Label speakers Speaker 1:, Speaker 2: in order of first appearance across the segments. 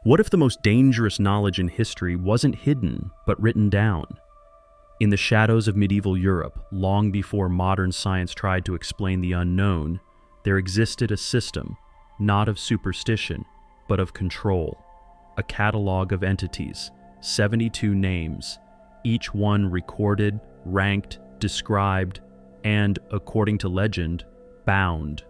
Speaker 1: What if the most dangerous knowledge in history wasn't hidden, but written down? In the shadows of medieval Europe, long before modern science tried to explain the unknown, there existed a system, not of superstition, but of control. A catalog of entities, 72 names, each one recorded, ranked, described, and, according to legend, bound.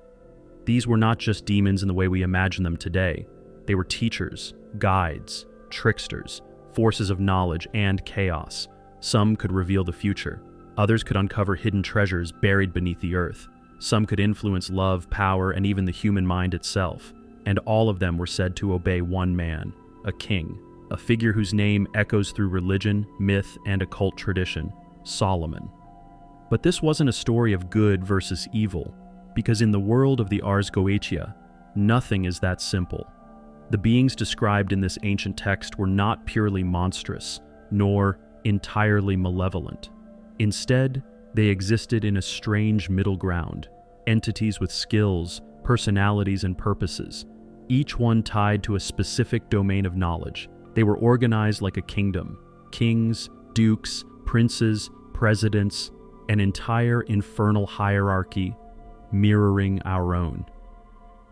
Speaker 1: These were not just demons in the way we imagine them today. They were teachers, guides, tricksters, forces of knowledge and chaos. Some could reveal the future. Others could uncover hidden treasures buried beneath the earth. Some could influence love, power, and even the human mind itself. And all of them were said to obey one man, a king, a figure whose name echoes through religion, myth, and occult tradition, Solomon. But this wasn't a story of good versus evil, because in the world of the Ars Goetia, nothing is that simple. The beings described in this ancient text were not purely monstrous, nor entirely malevolent. Instead, they existed in a strange middle ground, entities with skills, personalities, and purposes, each one tied to a specific domain of knowledge. They were organized like a kingdom: kings, dukes, princes, presidents, an entire infernal hierarchy mirroring our own.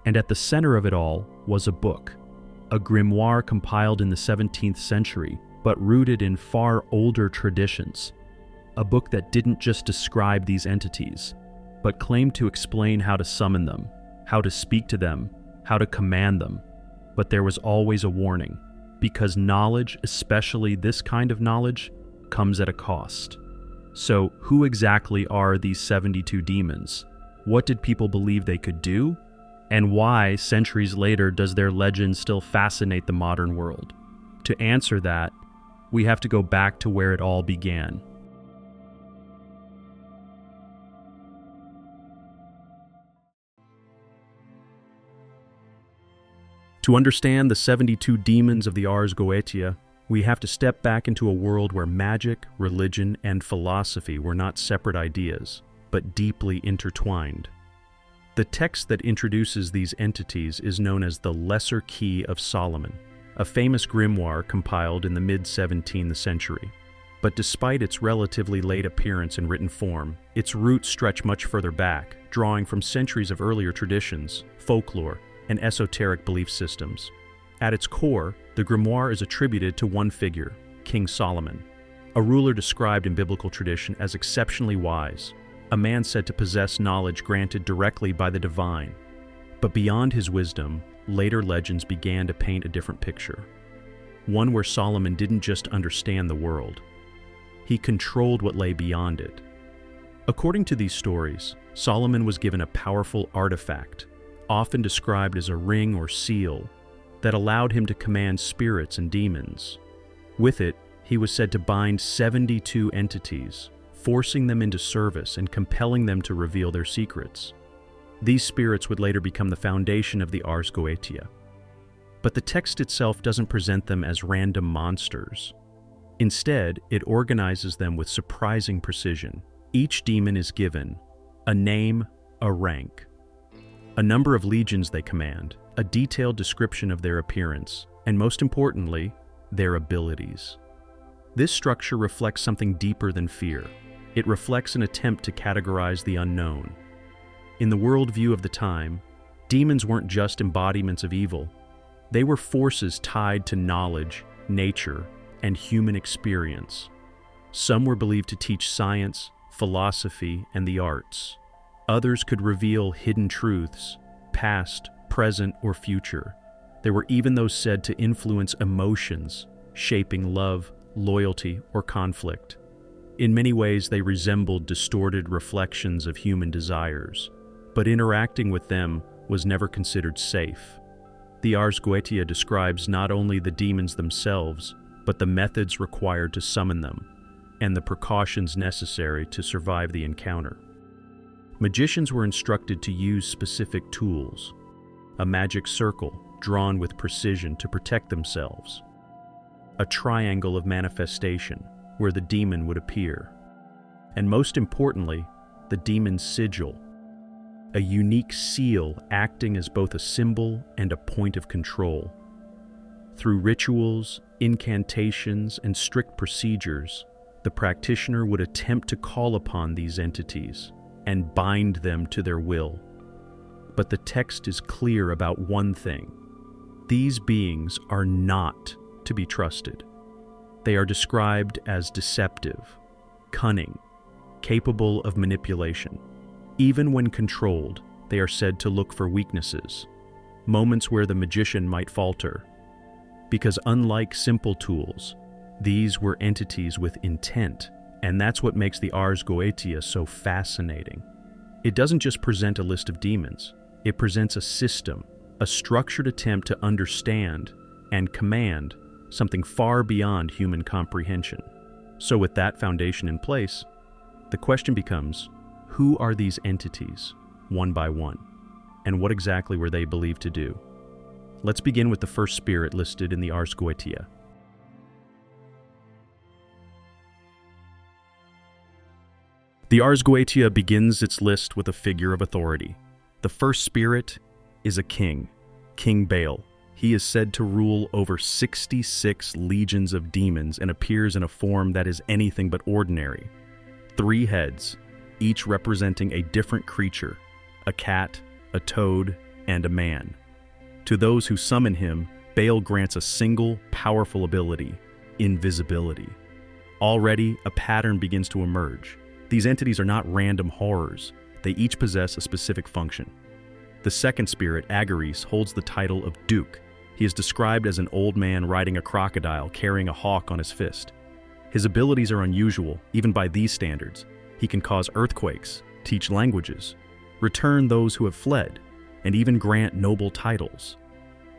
Speaker 1: And at the center of it all was a book, a grimoire compiled in the 17th century, but rooted in far older traditions. A book that didn't just describe these entities, but claimed to explain how to summon them, how to speak to them, how to command them. But there was always a warning, because knowledge, especially this kind of knowledge, comes at a cost. So, who exactly are these 72 demons? What did people believe they could do? And why, centuries later, does their legend still fascinate the modern world? To answer that, we have to go back to where it all began. To understand the 72 demons of the Ars Goetia, we have to step back into a world where magic, religion, and philosophy were not separate ideas, but deeply intertwined. The text that introduces these entities is known as the Lesser Key of Solomon, a famous grimoire compiled in the mid-17th century. But despite its relatively late appearance in written form, its roots stretch much further back, drawing from centuries of earlier traditions, folklore, and esoteric belief systems. At its core, the grimoire is attributed to one figure, King Solomon, a ruler described in biblical tradition as exceptionally wise, a man said to possess knowledge granted directly by the divine. But beyond his wisdom, later legends began to paint a different picture. One where Solomon didn't just understand the world. He controlled what lay beyond it. According to these stories, Solomon was given a powerful artifact, often described as a ring or seal, that allowed him to command spirits and demons. With it, he was said to bind 72 entities, forcing them into service and compelling them to reveal their secrets. These spirits would later become the foundation of the Ars Goetia. But the text itself doesn't present them as random monsters. Instead, it organizes them with surprising precision. Each demon is given a name, a rank, a number of legions they command, a detailed description of their appearance, and most importantly, their abilities. This structure reflects something deeper than fear. It reflects an attempt to categorize the unknown. In the worldview of the time, demons weren't just embodiments of evil. They were forces tied to knowledge, nature, and human experience. Some were believed to teach science, philosophy, and the arts. Others could reveal hidden truths, past, present, or future. There were even those said to influence emotions, shaping love, loyalty, or conflict. In many ways, they resembled distorted reflections of human desires, but interacting with them was never considered safe. The Ars Goetia describes not only the demons themselves, but the methods required to summon them, and the precautions necessary to survive the encounter. Magicians were instructed to use specific tools, a magic circle drawn with precision to protect themselves, a triangle of manifestation where the demon would appear, and most importantly, the demon's sigil, a unique seal acting as both a symbol and a point of control. Through rituals, incantations, and strict procedures, the practitioner would attempt to call upon these entities and bind them to their will. But the text is clear about one thing: these beings are not to be trusted. They are described as deceptive, cunning, capable of manipulation. Even when controlled, they are said to look for weaknesses, moments where the magician might falter. Because unlike simple tools, these were entities with intent, and that's what makes the Ars Goetia so fascinating. It doesn't just present a list of demons, it presents a system, a structured attempt to understand and command something far beyond human comprehension. So with that foundation in place, the question becomes, who are these entities, one by one, and what exactly were they believed to do? Let's begin with the first spirit listed in the Ars Goetia. The Ars Goetia begins its list with a figure of authority. The first spirit is a king, King Baal. He is said to rule over 66 legions of demons and appears in a form that is anything but ordinary. 3 heads, each representing a different creature: a cat, a toad, and a man. To those who summon him, Baal grants a single, powerful ability: invisibility. Already, a pattern begins to emerge. These entities are not random horrors. They each possess a specific function. The second spirit, Agares, holds the title of Duke. He is described as an old man riding a crocodile carrying a hawk on his fist. His abilities are unusual, even by these standards. He can cause earthquakes, teach languages, return those who have fled, and even grant noble titles.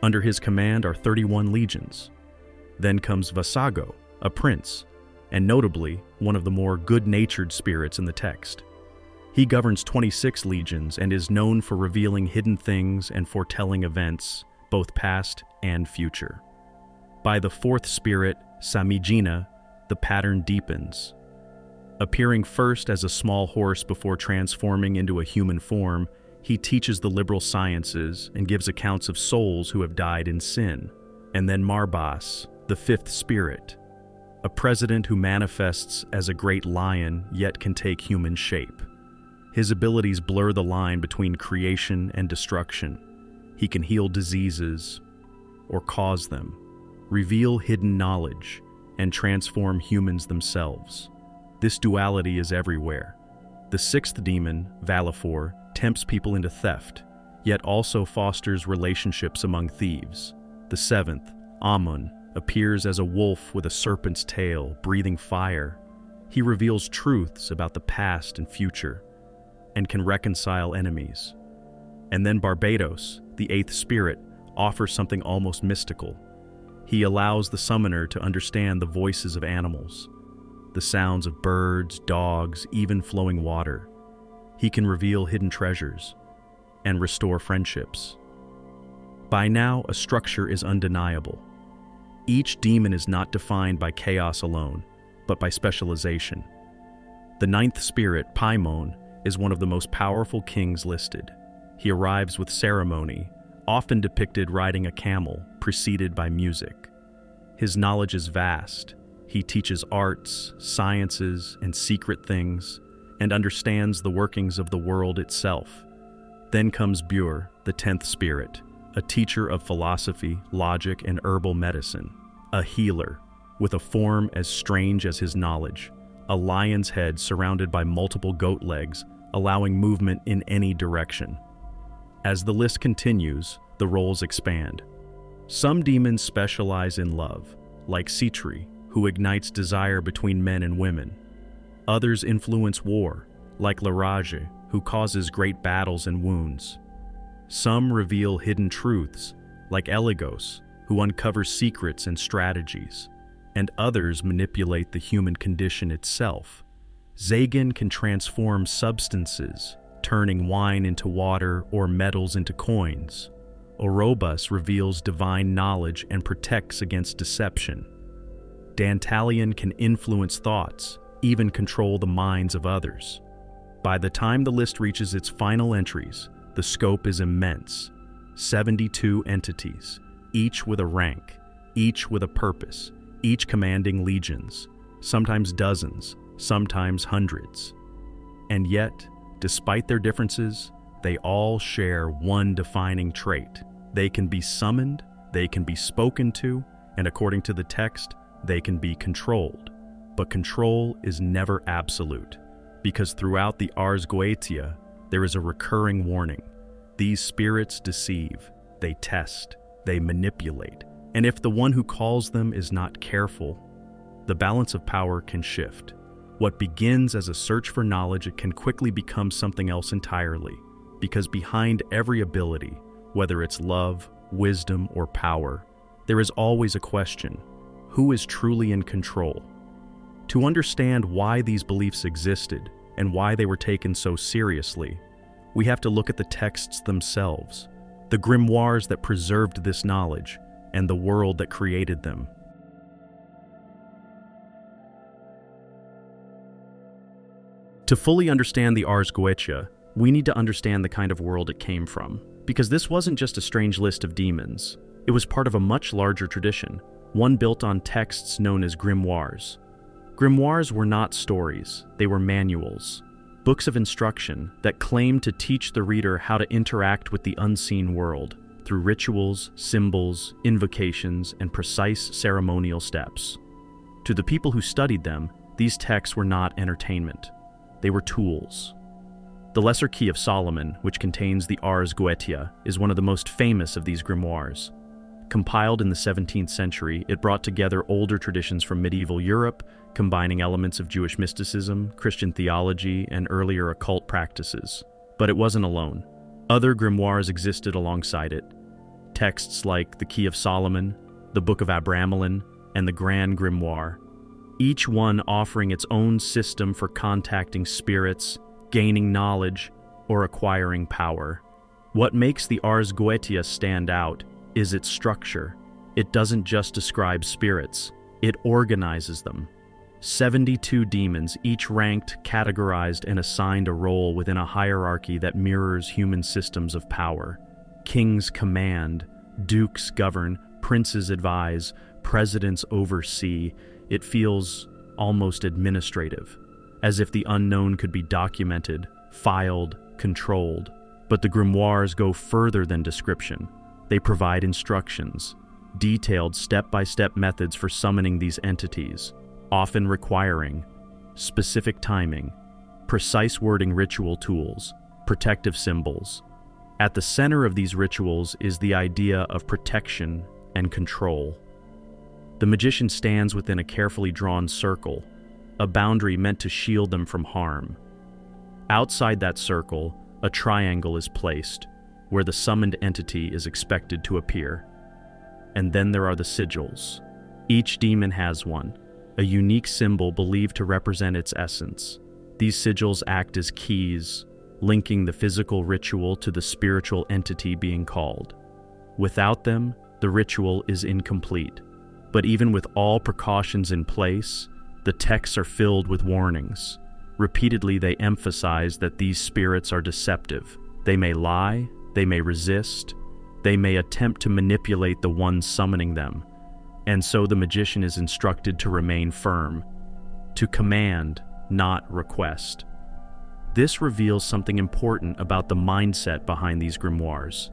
Speaker 1: Under his command are 31 legions. Then comes Vasago, a prince, and notably, one of the more good-natured spirits in the text. He governs 26 legions and is known for revealing hidden things and foretelling events, both past and future. By the fourth spirit, Samigina, the pattern deepens. Appearing first as a small horse before transforming into a human form, he teaches the liberal sciences and gives accounts of souls who have died in sin. And then Marbas, the fifth spirit, a president who manifests as a great lion yet can take human shape. His abilities blur the line between creation and destruction. He can heal diseases or cause them, reveal hidden knowledge, and transform humans themselves. This duality is everywhere. The sixth demon, Valifor, tempts people into theft, yet also fosters relationships among thieves. The seventh, Amun, appears as a wolf with a serpent's tail, breathing fire. He reveals truths about the past and future, and can reconcile enemies. And then Barbados, the eighth spirit, offers something almost mystical. He allows the summoner to understand the voices of animals, the sounds of birds, dogs, even flowing water. He can reveal hidden treasures and restore friendships. By now, a structure is undeniable. Each demon is not defined by chaos alone, but by specialization. The ninth spirit, Paimon, is one of the most powerful kings listed. He arrives with ceremony, often depicted riding a camel, preceded by music. His knowledge is vast. He teaches arts, sciences, and secret things, and understands the workings of the world itself. Then comes Bur, the 10th spirit, a teacher of philosophy, logic, and herbal medicine, a healer, with a form as strange as his knowledge, a lion's head surrounded by multiple goat legs, allowing movement in any direction. As the list continues, the roles expand. Some demons specialize in love, like Sitri, who ignites desire between men and women. Others influence war, like Larage, who causes great battles and wounds. Some reveal hidden truths, like Eligos, who uncovers secrets and strategies, and others manipulate the human condition itself. Zehnan can transform substances, turning wine into water or metals into coins. Orobus reveals divine knowledge and protects against deception. Dantalion can influence thoughts, even control the minds of others. By the time the list reaches its final entries, the scope is immense. 72 entities, each with a rank, each with a purpose, each commanding legions, sometimes dozens, sometimes hundreds. And yet, despite their differences, they all share one defining trait. They can be summoned, they can be spoken to, and according to the text, they can be controlled. But control is never absolute, because throughout the Ars Goetia, there is a recurring warning. These spirits deceive, they test, they manipulate, and if the one who calls them is not careful, the balance of power can shift. What begins as a search for knowledge, it can quickly become something else entirely, because behind every ability, whether it's love, wisdom, or power, there is always a question: who is truly in control? To understand why these beliefs existed and why they were taken so seriously, we have to look at the texts themselves, the grimoires that preserved this knowledge, and the world that created them. To fully understand the Ars Goetia, we need to understand the kind of world it came from, because this wasn't just a strange list of demons. It was part of a much larger tradition, one built on texts known as grimoires. Grimoires were not stories, they were manuals, books of instruction that claimed to teach the reader how to interact with the unseen world through rituals, symbols, invocations, and precise ceremonial steps. To the people who studied them, these texts were not entertainment. They were tools. The Lesser Key of Solomon, which contains the Ars Goetia, is one of the most famous of these grimoires. Compiled in the 17th century, it brought together older traditions from medieval Europe, combining elements of Jewish mysticism, Christian theology, and earlier occult practices. But it wasn't alone. Other grimoires existed alongside it. Texts like the Key of Solomon, the Book of Abramelin, and the Grand Grimoire, each one offering its own system for contacting spirits, gaining knowledge, or acquiring power. What makes the Ars Goetia stand out is its structure. It doesn't just describe spirits, it organizes them. 72 demons, each ranked, categorized, and assigned a role within a hierarchy that mirrors human systems of power. Kings command, dukes govern, princes advise, presidents oversee. It feels almost administrative, as if the unknown could be documented, filed, controlled. But the grimoires go further than description. They provide instructions, detailed step-by-step methods for summoning these entities, often requiring specific timing, precise wording, ritual tools, protective symbols. At the center of these rituals is the idea of protection and control. The magician stands within a carefully drawn circle, a boundary meant to shield them from harm. Outside that circle, a triangle is placed, where the summoned entity is expected to appear. And then there are the sigils. Each demon has one, a unique symbol believed to represent its essence. These sigils act as keys, linking the physical ritual to the spiritual entity being called. Without them, the ritual is incomplete. But even with all precautions in place, the texts are filled with warnings. Repeatedly, they emphasize that these spirits are deceptive. They may lie, they may resist, they may attempt to manipulate the one summoning them. And so the magician is instructed to remain firm, to command, not request. This reveals something important about the mindset behind these grimoires.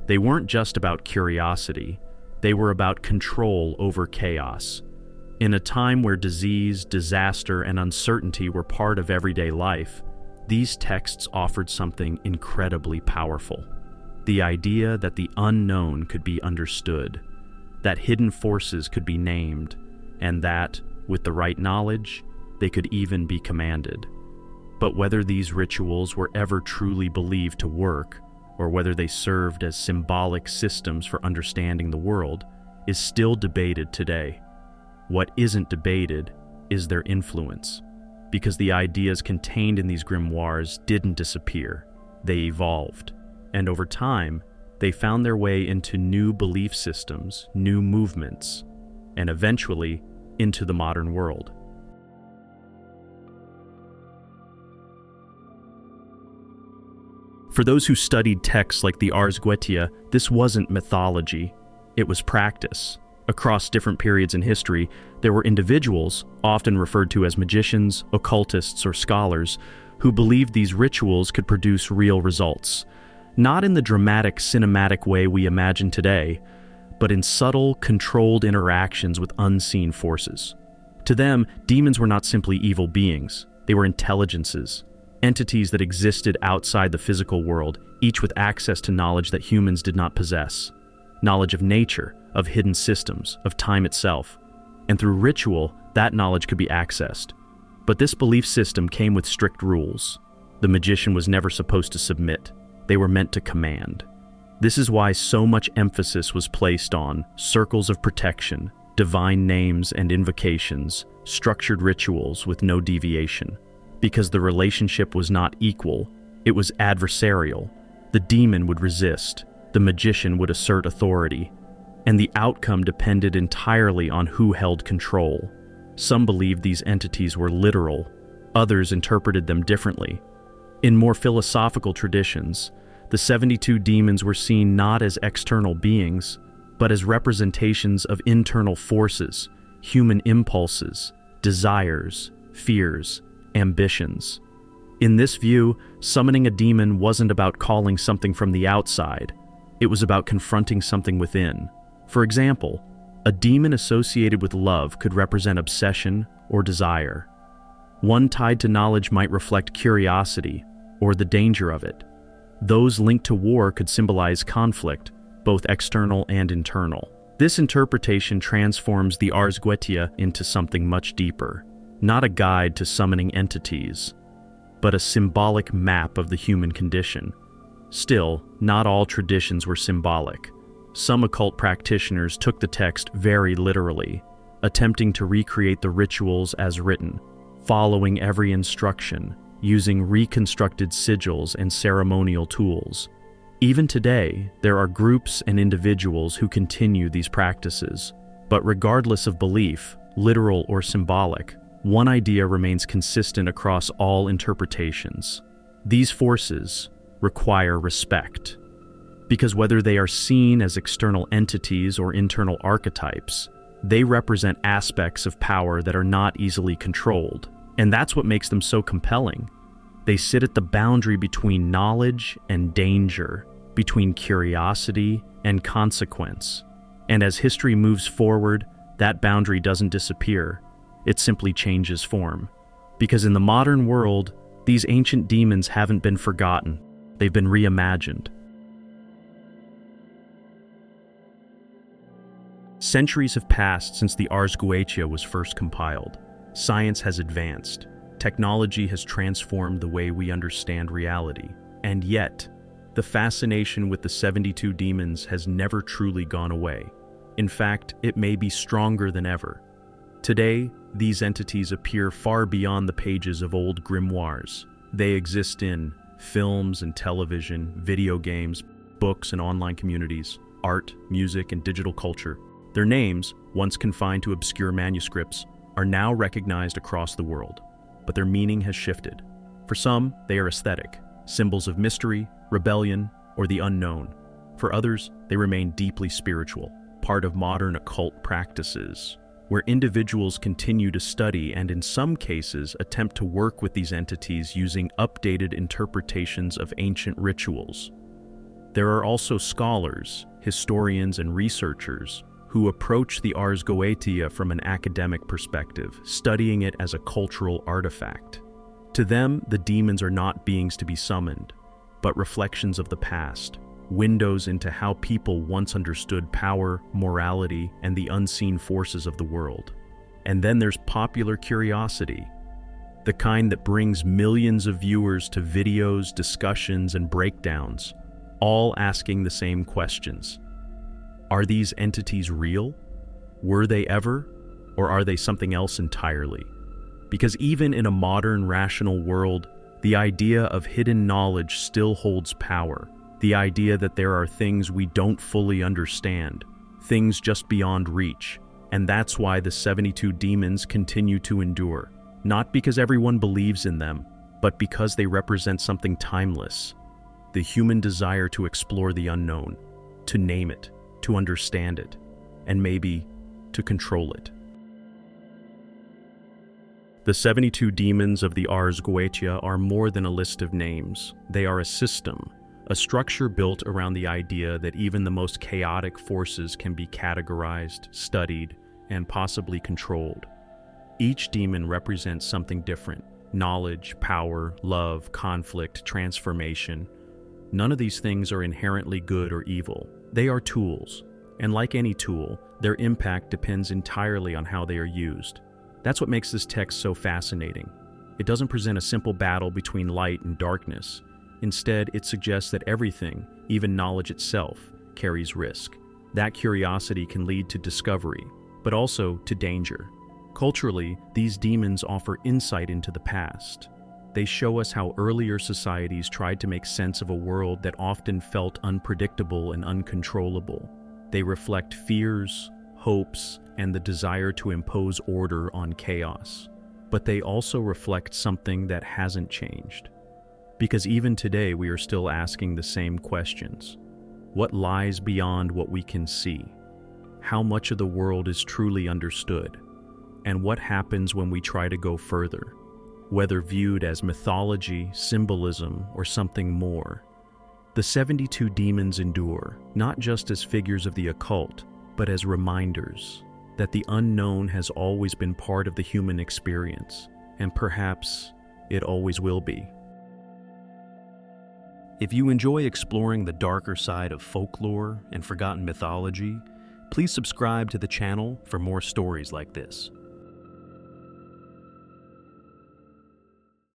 Speaker 1: They weren't just about curiosity, they were about control over chaos. In a time where disease, disaster, and uncertainty were part of everyday life, these texts offered something incredibly powerful. The idea that the unknown could be understood, that hidden forces could be named, and that, with the right knowledge, they could even be commanded. But whether these rituals were ever truly believed to work, or whether they served as symbolic systems for understanding the world, is still debated today. What isn't debated is their influence, because the ideas contained in these grimoires didn't disappear, they evolved, and over time, they found their way into new belief systems, new movements, and eventually into the modern world. For those who studied texts like the Ars Goetia, this wasn't mythology, it was practice, Across different periods in history, there were individuals, often referred to as magicians, occultists, or scholars, who believed these rituals could produce real results. Not in the dramatic, cinematic way we imagine today, but in subtle, controlled interactions with unseen forces. To them, demons were not simply evil beings. They were intelligences, entities that existed outside the physical world, each with access to knowledge that humans did not possess. Knowledge of nature, of hidden systems, of time itself. And through ritual, that knowledge could be accessed. But this belief system came with strict rules. The magician was never supposed to submit. They were meant to command. This is why so much emphasis was placed on circles of protection, divine names and invocations, structured rituals with no deviation. Because the relationship was not equal, it was adversarial. The demon would resist, the magician would assert authority, and the outcome depended entirely on who held control. Some believed these entities were literal, others interpreted them differently. In more philosophical traditions, the 72 demons were seen not as external beings, but as representations of internal forces, human impulses, desires, fears, ambitions. In this view, summoning a demon wasn't about calling something from the outside. It was about confronting something within. For example, a demon associated with love could represent obsession or desire. One tied to knowledge might reflect curiosity or the danger of it. Those linked to war could symbolize conflict, both external and internal. This interpretation transforms the Ars Goetia into something much deeper, not a guide to summoning entities, but a symbolic map of the human condition. Still, not all traditions were symbolic. Some occult practitioners took the text very literally, attempting to recreate the rituals as written, following every instruction, using reconstructed sigils and ceremonial tools. Even today, there are groups and individuals who continue these practices. But regardless of belief, literal or symbolic, one idea remains consistent across all interpretations. These forces require respect. Because whether they are seen as external entities or internal archetypes, they represent aspects of power that are not easily controlled. And that's what makes them so compelling. They sit at the boundary between knowledge and danger, between curiosity and consequence. And as history moves forward, that boundary doesn't disappear. It simply changes form. Because in the modern world, these ancient demons haven't been forgotten. They've been reimagined. Centuries have passed since the Ars Goetia was first compiled. Science has advanced. Technology has transformed the way we understand reality. And yet, the fascination with the 72 demons has never truly gone away. In fact, it may be stronger than ever. Today, these entities appear far beyond the pages of old grimoires. They exist in films and television, video games, books and online communities, art, music, and digital culture. Their names, once confined to obscure manuscripts, are now recognized across the world. But their meaning has shifted. For some, they are aesthetic, symbols of mystery, rebellion, or the unknown. For others, they remain deeply spiritual, part of modern occult practices, where individuals continue to study and in some cases attempt to work with these entities using updated interpretations of ancient rituals. There are also scholars, historians, and researchers who approach the Ars Goetia from an academic perspective, studying it as a cultural artifact. To them, the demons are not beings to be summoned, but reflections of the past, windows into how people once understood power, morality, and the unseen forces of the world. And then there's popular curiosity, the kind that brings millions of viewers to videos, discussions, and breakdowns, all asking the same questions. Are these entities real? Were they ever? Or are they something else entirely? Because even in a modern, rational world, the idea of hidden knowledge still holds power. The idea that there are things we don't fully understand, things just beyond reach. And that's why the 72 demons continue to endure. Not because everyone believes in them, but because they represent something timeless. The human desire to explore the unknown, to name it, to understand it, and maybe to control it. The 72 demons of the Ars Goetia are more than a list of names. They are a system, a structure built around the idea that even the most chaotic forces can be categorized, studied, and possibly controlled. Each demon represents something different: knowledge, power, love, conflict, transformation. None of these things are inherently good or evil. They are tools, and like any tool, their impact depends entirely on how they are used. That's what makes this text so fascinating. It doesn't present a simple battle between light and darkness. Instead, it suggests that everything, even knowledge itself, carries risk. That curiosity can lead to discovery, but also to danger. Culturally, these demons offer insight into the past. They show us how earlier societies tried to make sense of a world that often felt unpredictable and uncontrollable. They reflect fears, hopes, and the desire to impose order on chaos. But they also reflect something that hasn't changed. Because even today we are still asking the same questions. What lies beyond what we can see? How much of the world is truly understood? And what happens when we try to go further? Whether viewed as mythology, symbolism, or something more. The 72 demons endure, not just as figures of the occult, but as reminders that the unknown has always been part of the human experience, and perhaps it always will be. If you enjoy exploring the darker side of folklore and forgotten mythology, please subscribe to the channel for more stories like this.